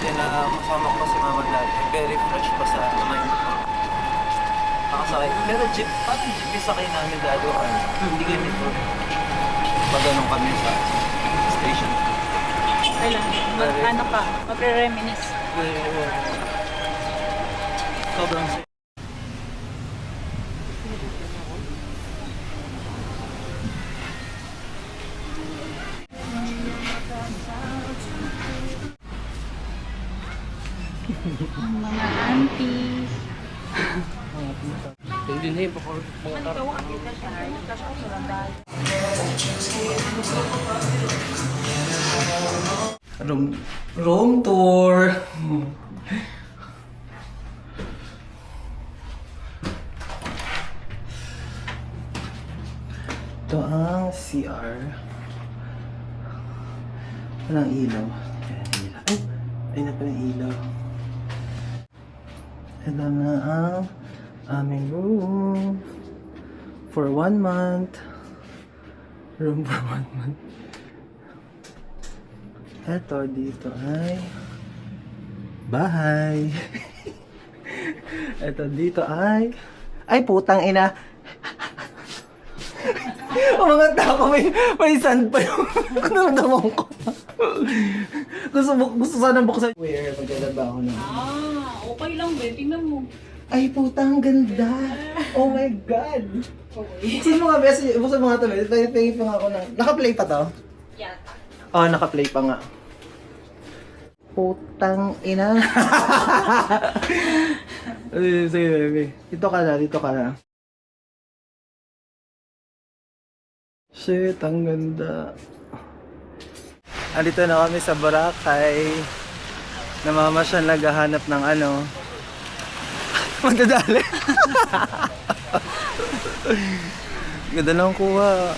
dati na kasama ko si mama dati. Very fresh pa sa mind ko. Nakasakay. Pero jeep, pati jeep yung sakay namin dati. Hindi kami ito. Pagano'n kami sa station. Kailan? Ano ka? Magre-reminis. Sobrang safe. Ang mga aunties. Hindi na yung mga taro. Room tour. Ito ang CR. Walang ilaw. Ay na pala yung ilaw. Ito na ang aming room. For 1 month. Room for 1 month. Ito dito ay bahay. Ito dito ay putang ina. Umangat na ako, may sand pa yung naramdaman ko. gusto sana buksan. Where maglalaba ako na. Okay lang ba? Tingnan mo. Ay putang ganda. Oh my god. Buksan mo nga, Bes. Buksan mo nga ito, Bes. Pahingin pa nga ako ng... Naka-play pa to? Yata. Oh, naka-play pa nga. Putang ina. Sige, baby. Dito ka na. Shit, ang ganda. Andito na kami sa Boracay. Namamasyal, naghahanap ng ano. Magdadali. Ganda lang kuha.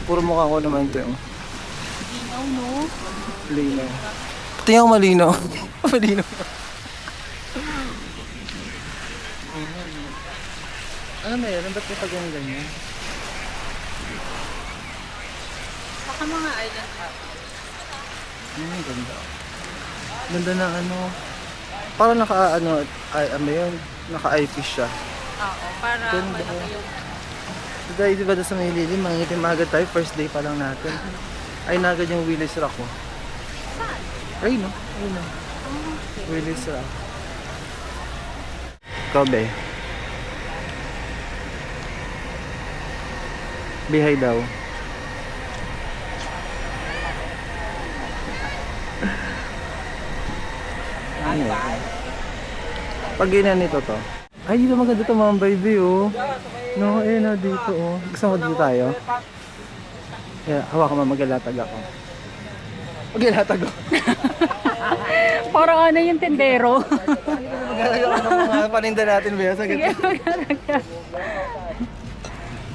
Puro mukha ko naman ito. Linaw, no? Linaw. Pati yung malino. Malino. Ano meron? Ba't may pag-ganyan? Baka mga island hop. Ganda. Ganda ng ano. Parang naka-eyefish siya. Oo, para Ganda. malaki yung... Dahil diba sa may lilim, mangitim agad tayo. First day pa lang natin. Ay nagad yung Willis Rock ko. Saan? Ay no. Ayun no. Willis Rock. Kobe. Bihay daw. Ano yun? Pag ganyan nito to. Ay, dito maganda ito mga baby oh. No, no, dito oh. Gusto mo dito tayo? Yeah, hawakan mo, maglalatag ako. Maglalatag ako. Parang ano yung tendero. Maglalatag ako ng mga paninda natin, Bea. Sige, maglalatag ka.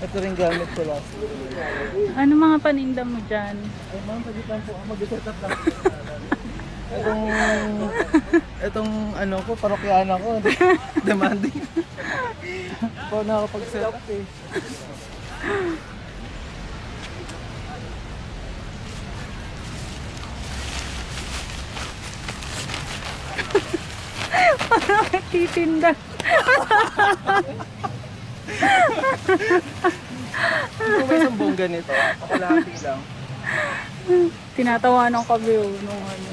Ito rin gamit ko last. Ano mga paninda mo dyan? Ay, ma'am, pagitan po. Mag-set up lang. Itong ano ko, parokyana ko. Demanding. Ikaw nakakapag-set up eh. Parang nagtitinda. Kung may isang bongga nito, kalahati lang. Tinatawanan ka ba nung ano.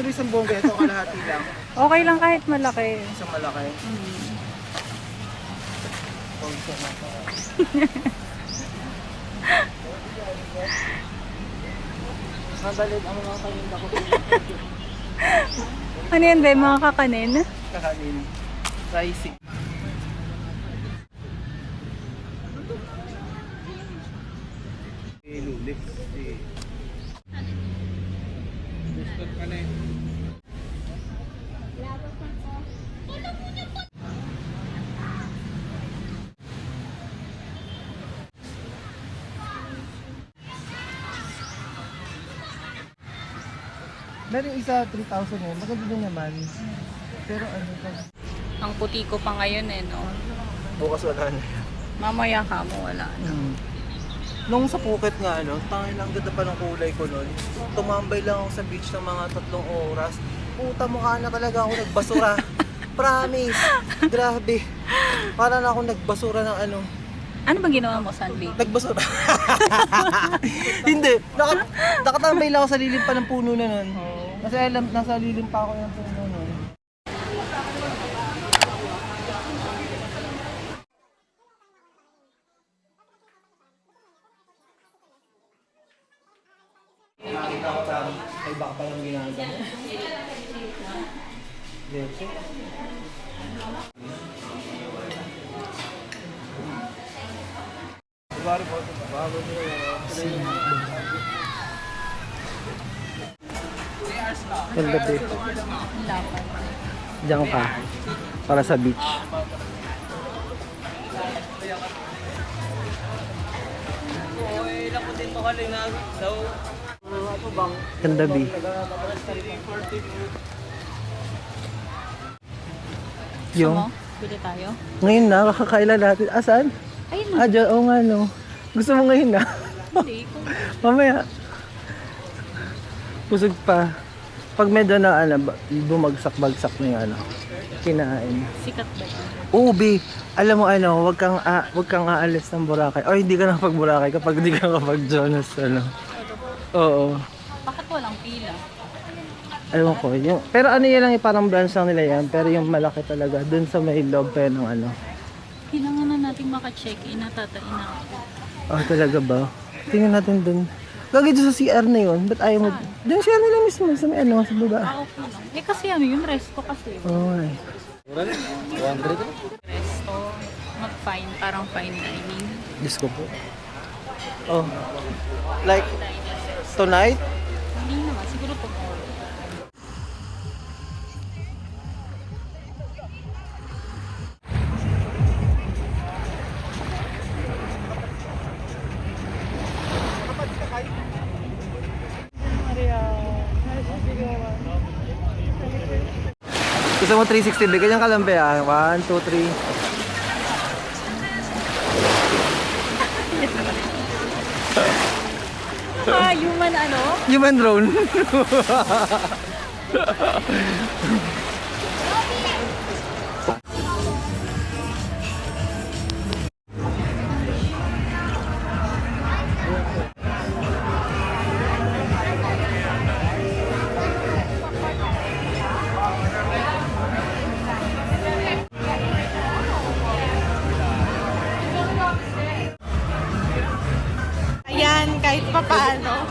Isang bongga ito, kalahati lang. Okay lang kahit malaki. Isang malaki. Madalid ang mga kanina ko. Ano yan ba? Mga kakanin? Kakanin. Rice. Lulik. Gusto ka na eh. Meron isa 3,000 eh. Maganda din naman. Pero ano pa? Ang puti ko pa ngayon eh, no? Bukas wala na. Mamaya ka mo, wala na. Nung sa Phuket nga, ano, tangin lang ganda pa ng kulay ko nun. Tumambay lang ako sa beach ng mga 3 oras. Puta, mukha na talaga ako nagbasura. Promise. Grabe. Para na ako nagbasura ng ano. Ano ba ginawa mo, sunbathing? Nagbasura. Hindi. Nakatambay lang ako sa lilim pa ng puno na nun. Kasi alam, nasa lilim pa ako ng puno nun. Nakita ko lang, may baka palang ginagawa. Leche. Ganda din. Lapan. Diyan ka. Para sa beach. Ganda bi. Yung Gusto mo? Pili tayo? ngayon na kakakailan natin. Asan? Ayun na. Ah, dyan. Oo nga no. Gusto mo ngayon na? Hindi. Kung Mamaya. Pusog pa. Pag medyo na bumagsak-bagsak na yung ano, kinain. sikat ba yun? Ubi, alam mo ano, wag kang aalis ng Boracay. O hindi ka nakapag Boracay kapag hindi ka nakapag Jonas ano. Oo. Bakit walang pila? Alam ko, yung, pero ano yan lang, parang branch lang nila yan. Pero yung malaki talaga, dun sa may loob pa ng ano. Kailangan na natin maka-check-in na tatain na ako. Ah, talaga ba? Tingnan natin dun. Lagi doon sa CR na yun, ba't ayaw mo? Dun CR nila mismo, sa may ano, sa baba. Ah, okay lang. Eh kasi ano yun, resto kasi. Oo ay. Resto, mag-fine, parang fine dining. Diyos ko po. Oh. Like, tonight? Hindi naman, siguro tomorrow. Gusto mo 360 degree? Ganyan ka lang ba? 1, 2, 3. Ah, human ano? Human drone. Ayan, kahit pa paano.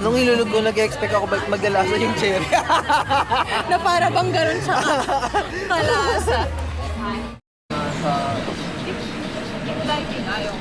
Nung ilulog ko, nag-expect ako maglalasa yung cherry. Na para bang ganun siya kalasa. Diving, ayaw.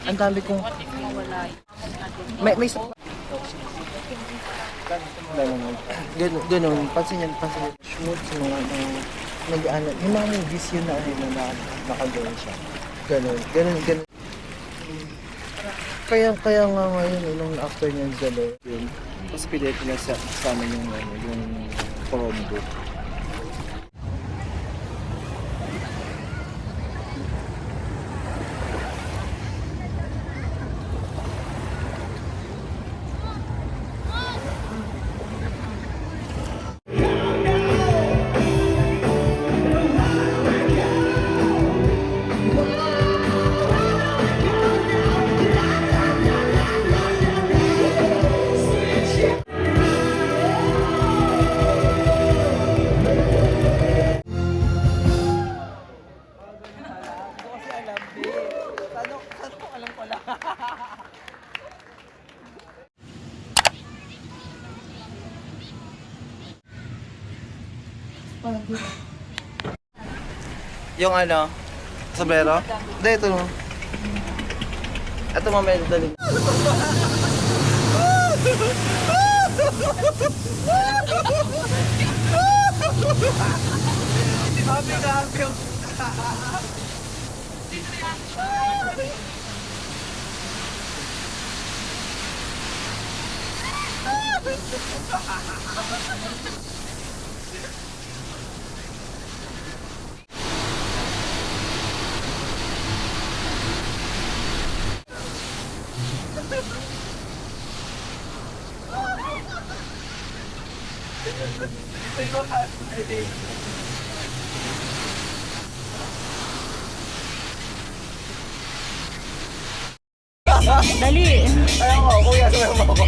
Ang dami kong... Mawala. May ganun. Pansin yan. Schmutz, mga nag-ano. Yung mga movies yun na nakagawin siya. Ganun. Kaya nga ngayon, nung after niya dalaw, yun. Tapos pilit na sa amin yung Chromebook. Yung ano, sombrero? Hindi, ito. Ito mamaya dali. Happy na happy. Dali. Ayaw ko, kuya, sabi mo ako.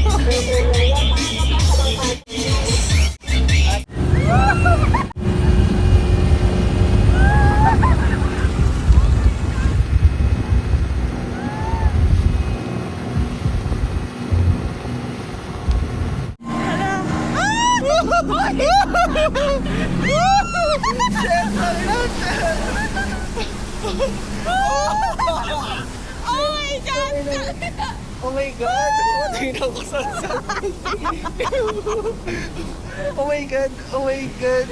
Oh my God! Tingnan ko sa Oh my God! Oh my God!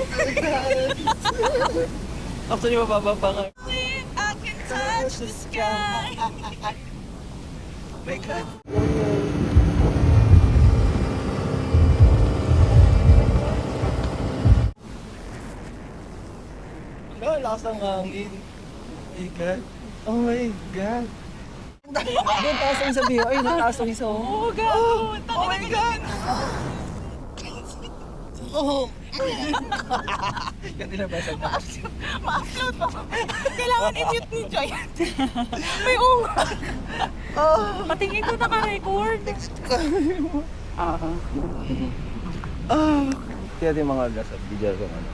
Actually, mababa pa nga. I can touch the sky. Oh my God! Ano, lakas ng hangin. Oh my God! Oh my God! Doon taas ang isa, Bio. Ay, nataas ang isa. Oh, gago. Oh my God! Oh! Ganti na ba sa Ma-upload pa. Kailangan i-mute ni Joy. May unga. Oh! Patingin ko naka-record. Kaya din mga nasa video ko ano.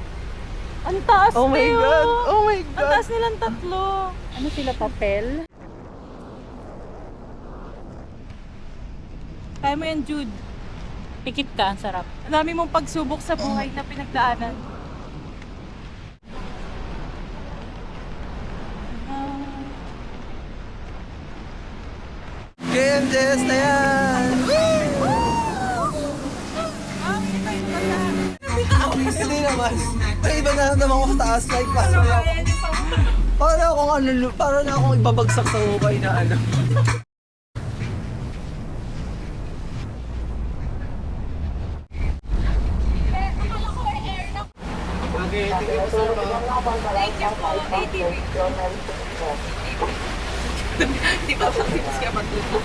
Ang taas Oh my kayo. God! Oh my Ang God! taas nilang tatlo. Ano sila, papel? Kaya mo yan, Jude. Pikit ka, ang sarap. Ang dami mong pagsubok sa buhay na pinagdaanan. Game Jess na yan! Hindi naman. May iba na naman ako sa taas. Like, para na akong ibabagsak sa hukay na ano. Okay, thank you so much. Thank you po, ATV. Di ba ba tips ka magluto?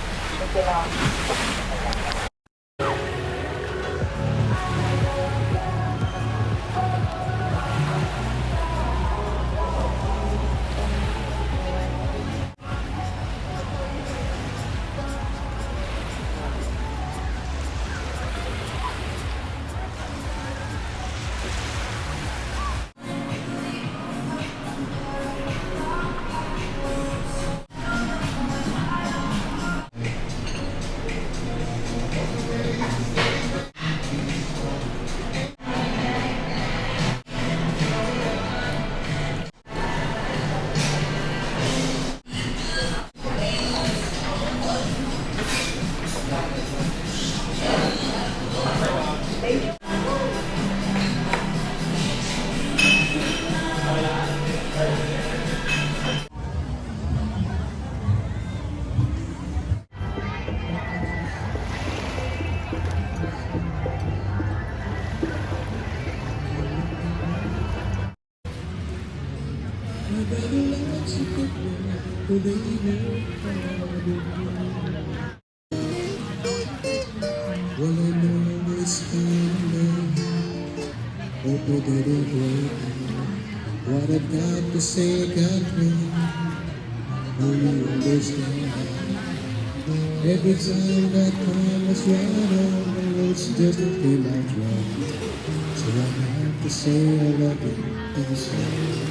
Well, I know it's coming. Hope it didn't break me. What I've got to say got me. Will you understand? Every time that time was right on, the roads just came out wrong. So I have to say I love you.